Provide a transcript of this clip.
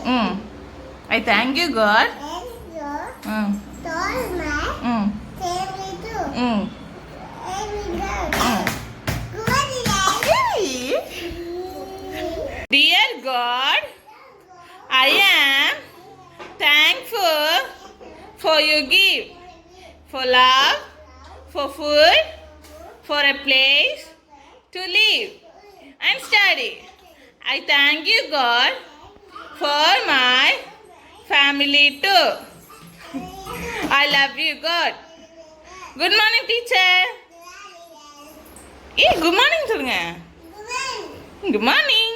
I thank you, God. Mm. Mm. Mm. Hey. Dear God, I am thankful for your gift, for love, for food, for a place to live and study. I thank you, God, for my family too. I love you, God. Good morning, teacher. Good morning சொல்லுங்க. Good morning.